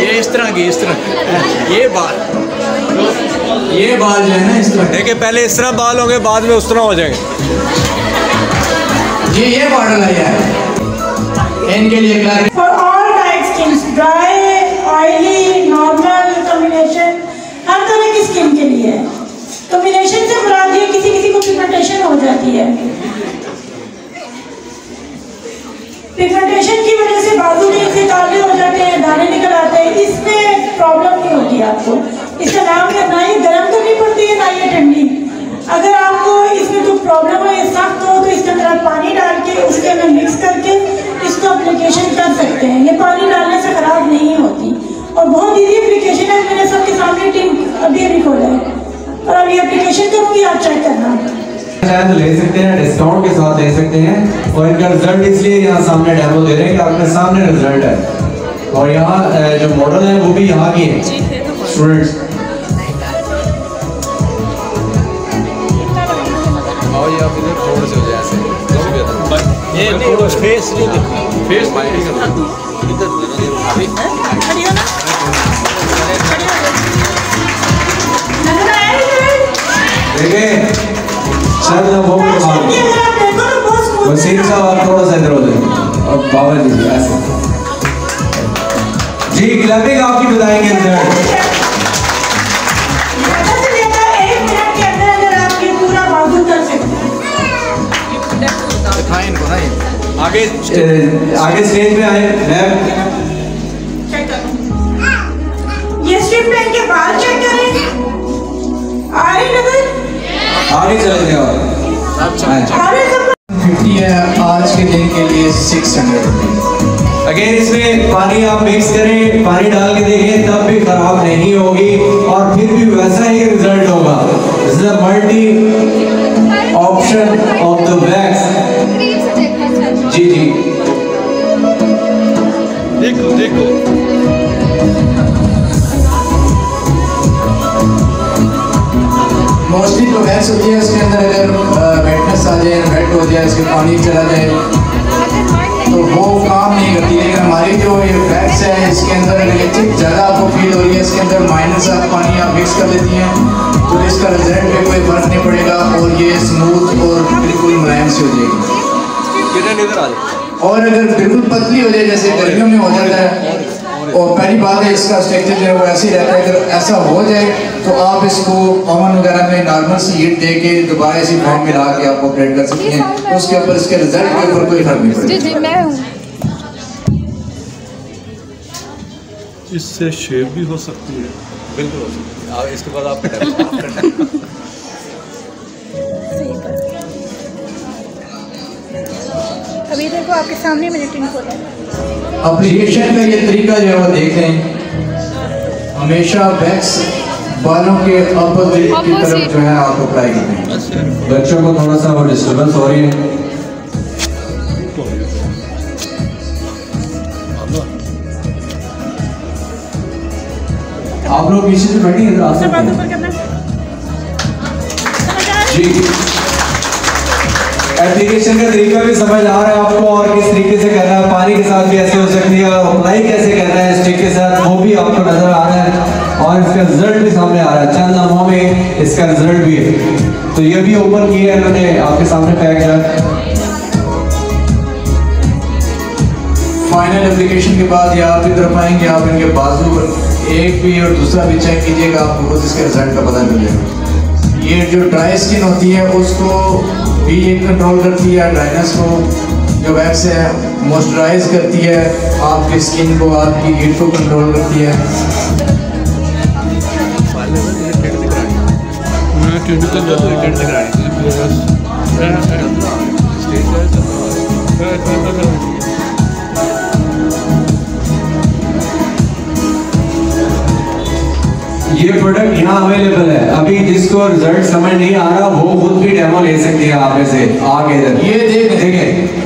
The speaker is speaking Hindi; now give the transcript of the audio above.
ये इस तरह की, इस तरह ये बाल जो है ना इस तरह। देखिए पहले इस तरह बाल होंगे, बाद में उस तरह हो जाएंगे। ये मॉडल है यार इनके लिए। For all type skins, dry, oily, normal, combination, हर तरह की स्किन के लिए है। कॉम्बिनेशन से मुराद ये किसी को पिगमेंटेशन हो जाती है। पिगमेंटेशन की वजह से बाजू में से काले हो जाते हैं, दाने निकल आते हैं, इसमें प्रॉब्लम नहीं होती आपको। इसका नाम है ना ये गर्म करनी पड़ती है ना ये ठंडी। अगर आपको इसमें कोई प्रॉब्लम है, सख्त हो, तो इसके अंदर आप पानी डाल के उसके अंदर मिक्स करके इसको एप्लीकेशन कर सकते हैं। ये पानी डालने से ख़राब नहीं होती और बहुत ईजी एप्लीकेशन है। मैंने सबके सामने टीम अभी खोला है और अब ये एप्लीकेशन करूँगी, आप चेक करना। शायद ले सकते हैं, डिस्काउंट के साथ ले सकते हैं। और इनका रिजल्ट इसलिए यहाँ सामने डेमो दे रहे हैं कि आपके सामने रिजल्ट है। और यहाँ जो मॉडल है वो भी यहाँ की है स्टूडेंट्स। थोड़े से हो जाए ऐसे, ये फेस नहीं दिखता, फेस देखिए सर ना वो वसीम साहब आप थोड़ा सा इधर हो जाए और बाबा जी ऐसे जी क्लैपिंग आपकी बताएंगे रिजल्ट। आगे स्टेज पे आए मैम। ये स्ट्रिप लाइन के बाल चेक करें, आ रही नजर, आगे चले जाओ। 50 है आज के दिन के लिए 600 रुपीज। अगेन इसमें पानी आप मिक्स करें, पानी डाल के देखें तब भी खराब नहीं होगी और फिर भी वैसा ही रिजल्ट होगा। This is a multi option of the wax. जी जी देखो देखो मोस्टली तो वैक्स होती है, इसके अंदर अगर वेटनेस आ जाए, वेट हो जाए, इसके पानी चला जाए तो वो काम नहीं करती। लेकिन हमारी जो ये वैक्स है इसके अंदर इलेक्ट्रिक ज़्यादा आपको फील हो रही है, इसके अंदर माइनस आप पानी आप मिक्स कर लेती हैं तो इसका रिजल्ट में कोई फर्क नहीं पड़ेगा और ये स्मूथ और बिल्कुल मुलायम सी हो जाएगी। और अगर बिल्कुल पतली हो जाए जैसे गर्मियों में हो जाता है, और पहली बात है इसका स्ट्रक्चर जो है वो ऐसे ही रहता है। अगर ऐसा हो जाए तो आप इसको ओवन वगैरह में नॉर्मल सी हीट दे के दोबारा इसी फॉर्म में ला के आप ऑपरेट कर सकती हैं, तो उसके ऊपर इसके रिजल्ट के ऊपर कोई फर्क नहीं पड़ेगा। जी मैं हूँ। इससे शेप भी हो सकती है, बिल्कुल हो सकती है। इसके बाद आप अभी देखो आपके सामने मैंने टिन खोला। एप्लीकेशन का ये तरीका जो है वो देख लें, हमेशा वैक्स बालों के अपोजिट की तरफ जो है आप अप्लाई करते हैं। बच्चों को थोड़ा सा वो डिस्टर्बेंस हो रही है। आप लोग पीछे से बैठे इधर आ सकते हैं जी। एप्लीकेशन का तरीका भी समझ आ रहा है आपको और किस तरीके से करना है, पानी के साथ भी ऐसे हो सकती है और अप्लाई कैसे करना है स्टिक के साथ वो भी आपको नजर आ रहा है और इसका रिजल्ट भी सामने आ रहा है। चंद लम्हों में इसका रिजल्ट भी है। तो ये भी ओपन किया है मैंने आपके सामने पैक है। फाइनल एप्लीकेशन के बाद या आप इधर आएंगे, आप इनके बाजू एक भी और दूसरा भी चेक कीजिएगा, आपको खुद इसके रिजल्ट का पता चलेगा। ये जो ड्राई स्किन होती है उसको भी ये कंट्रोल करती है, ड्राइनेस को जो वैक्स है मॉइस्चराइज करती है, आपकी स्किन को, आपकी हीट को कंट्रोल करती है। ये प्रोडक्ट यहाँ अवेलेबल है। अभी जिसको रिजल्ट समझ नहीं आ रहा वो खुद भी डेमो ले सकती है आप में से आगे इधर। ये देखें